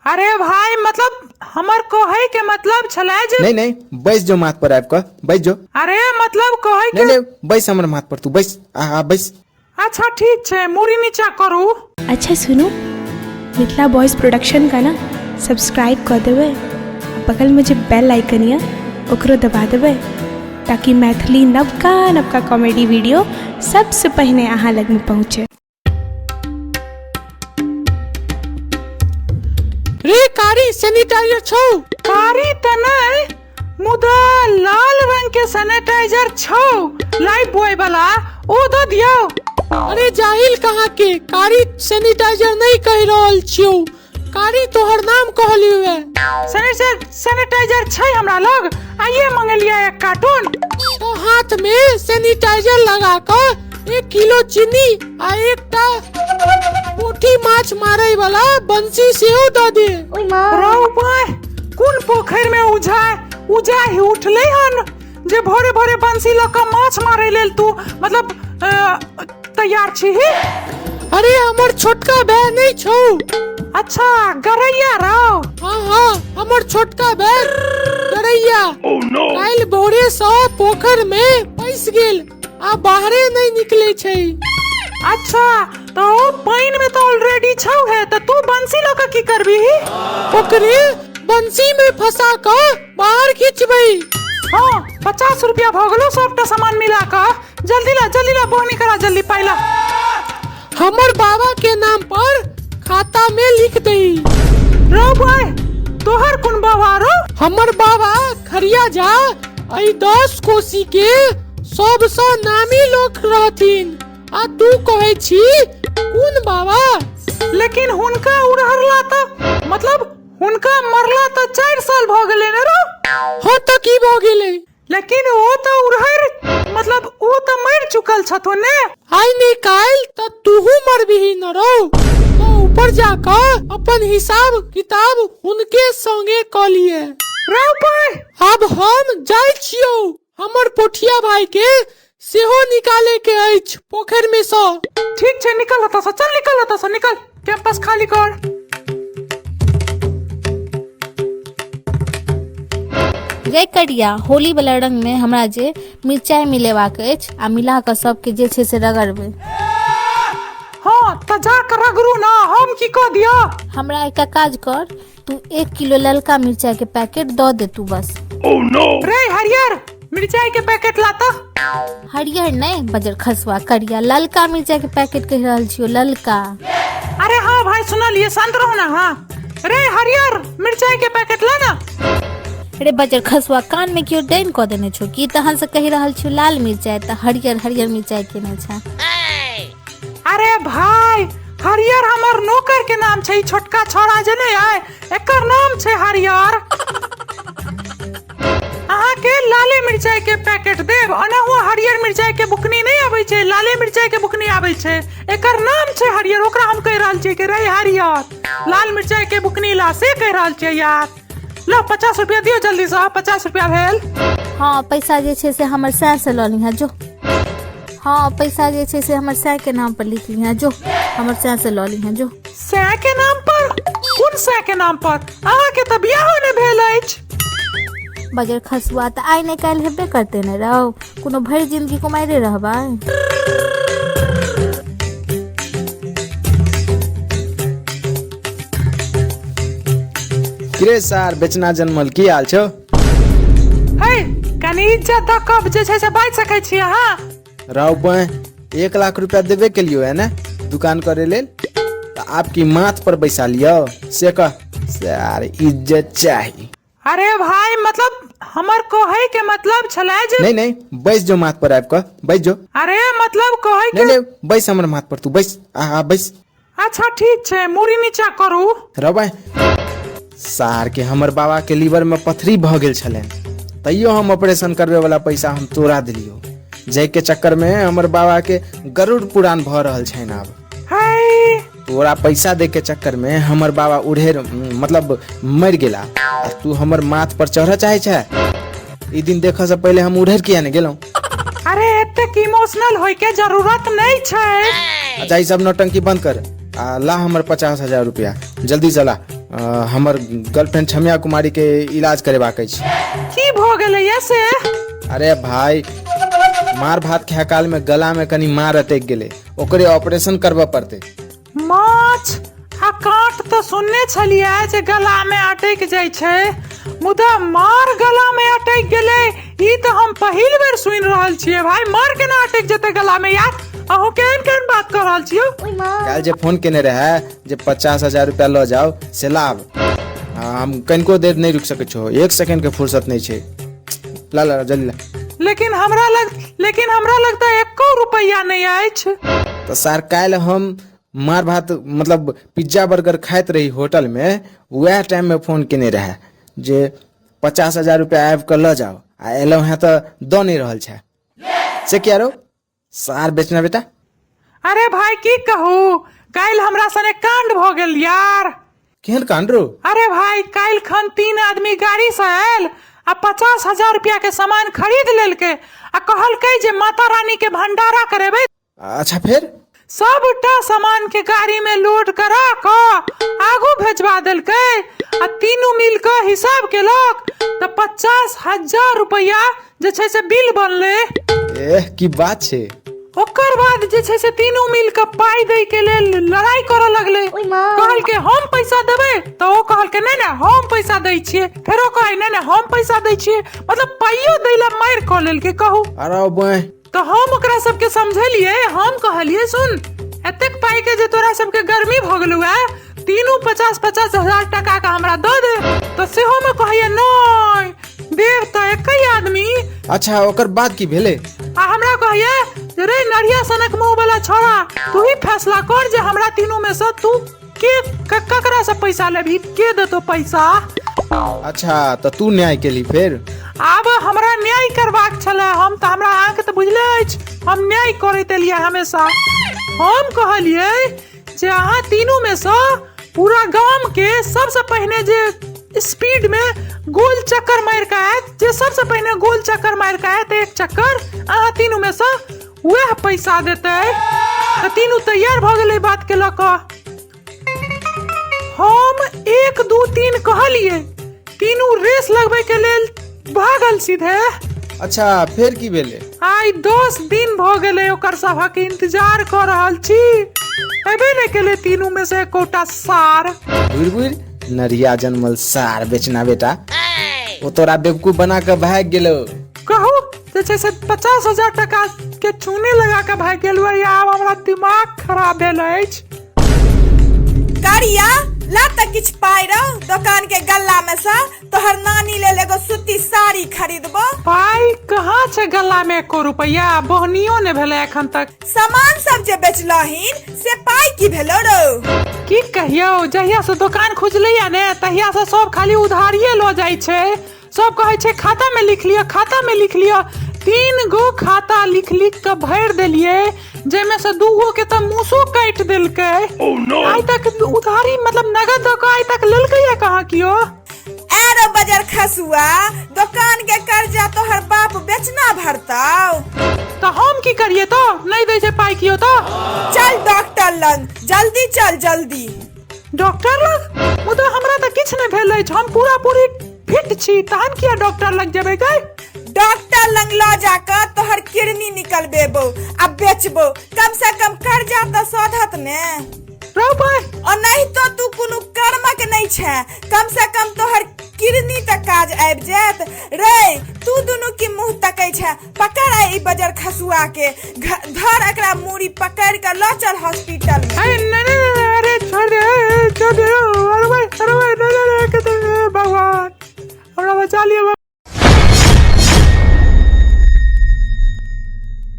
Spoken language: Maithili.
अरे भाई मतलब हमर कोहई के मतलब छलै जे नहीं नहीं बैस जो माथ पर आब कर बैस जो। अरे मतलब कोहई नहीं के नहीं बैस हमर माथ पर तू बैस बैस। अच्छा ठीक छे मुड़ी नीचा करू। अच्छा सुनो, मिथिला बॉयज प्रोडक्शन का ना सब्सक्राइब कर देवे, बगल में जो बेल आइकन है ओकरो दबा देवे ताकि मैथिली नवका कॉमेडी वीडियो सबसे पहले अहाँ लग में पहुँचे। रे कारी सैनिटाइजर छौ? कारी त नहीं मुदा लाल रंग के सैनिटाइजर छौ लाइफ बॉय वाला, ओ दो दियो। अरे जाहिल कहाँ के, कारी सैनिटाइजर नहीं कह रहल छियो, कारी तोहर नाम कहलियो है। सैनिटाइजर छै हमरा लग, आइए मंगलिया एक कार्टून। तो हाथ में सैनिटाइजर लगा कर 1 किलो चीनी आ एकटा पोठी माछ मारे वाला बंसी सेहो द दे। रौ भाई कुन पोखर में उजा ही उठले हन जे भोरे भोरे बंसी ल के माछ मारे लेल तू मतलब तैयार छी? अरे हमर छोटका भाई नहीं छौ। अच्छा गरैया रहो। हाँ हमर छोटका भाई गरैया काल भोरे से पोखर में फंस गेल आ बाहरे नहीं निकले छै। अच्छा तो पानी में तो ऑलरेडी छौ है तो तू बंसी ल के की करबी? ओकरे बंसी में फंसा कर बाहर खींचबई। हाँ 50 रुपया भगलो सबटा सामान मिला कर। जल्दी ला बोहनी करा जल्दी पाइला। हमर बाबा के नाम पर खाता में लिख दई। रो भाई तोहर कुन बाबा रो? हमर बाबा खरिया जा आई 10 कोसी के सबसे नामी लोग रहथिन आ तू कहे छी कुन बाबा? लेकिन हुनका उड़हरला त मतलब हुनका मरला त 4 साल भ गेले न रो। हाँ तो की भ गेले? लेकिन वो तो उड़हर मतलब वो तो मर चुकल छथुन ने। आई नहीं काल त तूहू मरबिही न रो। तो ऊपर जाकर अपन हिसाब किताब उनके संगे क लिए। रो भाई अब हम जाय छियो, हमर पोठिया भाई के सेहो निकाले के अछि पोखर में से। ठीक छे निकल हता सा, चल निकल हता सा, निकल कैंपस खाली कर। रे करिया होली वाला रंग में हमरा जे मिर्चाई मिलेबाक अछि आ मिला के सबके जे छै से रगड़बै। हाँ त जा कर रगड़ू ना, हम की कह दिया? हमरा एक काज कर, तू 1 किलो ललका मिर्चाई के पैकेट दे दे तू बस। रे हरियर मिर्चाई के पैकेट लाता। हरियर नहीं बजर खसवा करिया, ललका मिर्चाई के पैकेट कह रहल छियो, ललका। अरे हाँ भाई सुनलिए शांत रहो ना। हाँ रे हरियर मिर्चाई के पैकेट ला ना। अरे बजर खसवा कान में क्यों डाइन क देने छो की तहन से कह रहल छियो लाल मिर्चाई त हरियर मिर्चाई केने छ। अरे भाई हरियर हमर नौकर के नाम छै, छोटका छोरा जे नहीं है एकर नाम छै हरियर। अहाँ के लाले मिर्चाई के पैकेट देब, अनहु हरियर मिर्चाई के बुकनी नहीं आबै छै, लाले मिर्चाई के बुकनी आबै छै, एकर नाम छै हरियर। ओकरा हम कह रहल छियै कि रे हरियर लाल मिर्चाई के बुकनी ला से कह रहल छियै यार। लो 50 रुपया दियो जल्दी से, 50 रुपया भेल। हाँ पैसा जे छै से हमर सै से ल लिहा जो। हाँ पैसा जे छै से हमर सै के नाम पर लिख लिहा जो, हमर सै से ल लिहा जो। सै के नाम पर? कुन सै के नाम पर? अहाँ के त बियाह ने भेल अछि। बजर खसुआ त आइ नहीं काल्हि हेबे करते ने रहो, कोनो भरि जिंदगी कुमारे रहबै। किरे सार बेचना जन्मल की हाल छौ? है कनी इज्जत द कब जे छै से बाज सकै छी अहाँ? राव बे 1 लाख रुपया देवे के लियो है ना दुकान करे लेल, तो आपकी माथ पर बैसा लियो से कह सार इज्जत चाहिए। अरे भाई मतलब हमर कोहई के मतलब छलै जे नहीं नहीं बैस जो माथ पर आब कर बैस जो। अरे मतलब कोहई के नहीं बैस हमर माथ पर तू बैस बैस। अच्छा ठीक छे मुड़ी नीचा करू। रबै सार के हमर बाबा के लीवर में पथरी भ गेल छलन, तैयो हम ऑपरेशन करवे वाला पैसा हम तोड़ा दिलियो। जय के चक्कर में हमर बाबा के गरुड़ पुराण भ रहल छै ना। अब हाय तोरा पैसा दे के चक्कर में हमर बाबा उड़ेर मतलब मर गेला, आ तू हमर माथ पर चढ़ चाहे छै। ई दिन देखे से पहले हम उड़ेर किया ने गेलौ? अरे एतेक इमोशनल होय के जरूरत नहीं छै। अच्छा ई सब नौटंकी बंद कर, ला हमर 50,000 रुपया जल्दी चला, हमर गर्लफ्रेंड छमिया कुमारी के इलाज करेबाक अछि। की भ गेलै से? अरे भाई मार भात खाए काल में गला में कनी मार अटक गेलै, ओकरे ऑपरेशन करबऽ पड़तै। माछ आ काट तो सुनने छलिए जे गला में अटक जाय छै, मुदा मार गला में अटक गेलै ई तो हम पहिल बेर सुनि रहल छियै। भाई मार केना अटक जेतै गला में यार? अहू केहन बात कर रहल छियै? काल जे फोन केने रहे जे 50,000 रुपया लऽ जाओ से लाभ, हम कनिको देर नहीं रुक सकै छो, 1 सेकंड के फुर्सत नहीं छै। ला ला जल्दी ला। लेकिन हमरा लगता 1 रुपया नहीं अछि। तो सर काल हम मार भात मतलब पिज्जा बर्गर खाइत रही होटल में, वह टाइम में फोन केने रहे जे 50,000 रुपया आबि कऽ लऽ जाओ, आ एलहुँ हैं तो दऽ नहीं रहल छै से क्या रो सार बेचना बेटा। अरे भाई की कहू, काल हमरा सने कांड भ गेल यार। केहन कांड रो? अरे भाई काल खन 3 आदमी गाड़ी से आयल आ 50,000 रुपया के सामान खरीद लेलके आ कहलकै जे माता रानी के भंडारा करेबै। अच्छा फिर? सबटा सामान के गाड़ी में लोड करा के आगू भेजवा देलकै आ तीनों मिल के हिसाब केलक तो 50,000 रुपया जे छै से बिल बनले। की बात छै। ओकर बाद जे छै से तीनों मिल के पाई दै के लेल लड़ाई करे लगले। कहलके हम पैसा देबै तो ओ कहलके नहीं हम पैसा दै छियै, फेरो कहै नहीं हम पैसा दै छियै, मतलब पाइयो दै ला मार क लेलके। कहू अरे बय तो हम ओकरा सबके समझलिए, हम कहलिए सुन एतेक पाई के जे तोरा सबके गर्मी भ गेलु है, तीनों 50,000 टका का हमरा दऽ दे, तो सेहो में कहिए नहीं देव तो एकई आदमी। अच्छा ओकर बाद की भेले? आ हमरा कहिए जे रे नरिया सनक मुंह वाला छोरा, तू ही फैसला कर जे हमरा तीनों में से तू के ककरा से पैसा लेबी, के देतो पैसा। अच्छा तो तू न्याय केली फिर? आब हमरा न्याय करबाक छले, हम तो हमरा आंख तो बुझले अछि, हम न्याय करैत एलिए हमेशा। हम कहलिए जे अहाँ तीनों में से पूरा गांव के सबसे पहले जे स्पीड में गोल चक्कर मार के आयत, जे सबसे पहले गोल चक्कर मार के आयत 1 चक्कर, अहाँ तीनों में से वह पैसा देते। तो तीनों तैयार भ गेले बात के लक। हम 1 2 3 कहलिए, तीनों रेस लगबे के लेल भागल सीधे। अच्छा फिर की भेले? आई 10 दिन भ गेले ओकर सभक इंतजार कर रहल छी, एबे ने केले तीनों में से कोटा सार। बुढ़ नरिया जन्मल सार बेचना बेटा, वो तोरा बेवकूफ बना के भाग गेलो। कहू जे से 50,000 टका के चूने लगा के भाग गेल, आब हमरा दिमाग खराब भेल अछि। करिया ला त किछ पाई रहो दुकान के गल्ला में से, तोहर नानी ले एगो सूती साड़ी खरीदबो। पाई कहाँ छै गल्ला में 1 रुपया? बहनियो ने भेले एखन तक। सामान सब जे बेचलहिन से पाई की भेलो रो? की कहियो, जहिया से दुकान खुजले या ने तहिया से सब खाली उधारिये लो जाय छै। सब कहे छै खाता में लिख लियो, खाता में लिख लियो। 3 गो खाता लिख के भर देलिए, जेमे से 2 गो के तो मुसो काट देलके। आई तक उधारी मतलब नगद दो आई तक लेलके या कहाँ कियो? एरो बजर खसुआ, दुकान के कर्जा तोहर बाप बेचना भरताओ। तो हम की करिए, तो नहीं दे छै पाई कियो तो? चल डॉक्टर लंग जल्दी चल जल्दी। डॉक्टर लग? मुदा हमरा त किछ नै भेल अछि, हम पूरा पूरी फिट छी, तहन किया डॉक्टर लग जेबै गै? डॉक्टर लंग ला जाकर तोहर किडनी निकलबेबो आ बेचबो, कम से कम कर्जा तो शोधत ने। रौ भाई और नहीं तो तू कोनो कर्मक नहीं छे, कम से कम तोहर किडनी तक काज आबि जात रे। तू दोनों की मुंह तकै छे, पकड़ आई बजर खसुआ के, धर एकरा मूड़ी पकड़ के लो चल हॉस्पिटल में। अरे नहीं अरे छोड़ दे अरे भाई भगवान हमरा बचा लियो।